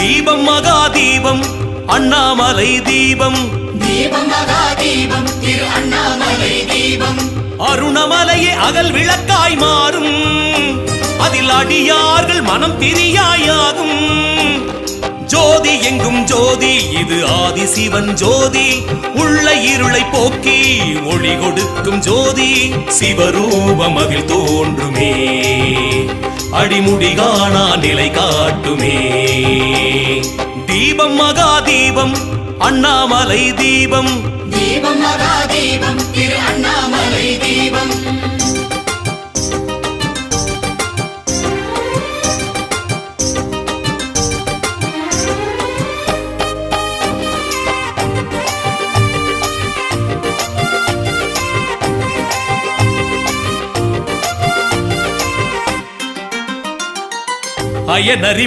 தீபம் மகா தீபம் அண்ணாமலை தீபம், தீபம் மகா தீபம் திரு அண்ணாமலை தீபம். அருணமலையே அகல் விளக்காய் மாறும், அதில் அடியார்கள் மனம் பிரியாயாகும். ஜோதி எங்கும் ஜோதி, இது ஆதி சிவன் ஜோதி, உள்ள இருளை போக்கி ஒளி கொடுக்கும் ஜோதி. சிவரூபம் அதில் தோன்றுமே, அடிமுடி காணா நிலை காட்டுமே. தீபம் மகா தீபம் அண்ணாமலை தீபம், தீபம் மகா தீபம் திரு அண்ணாமலை தீபம். அயனறி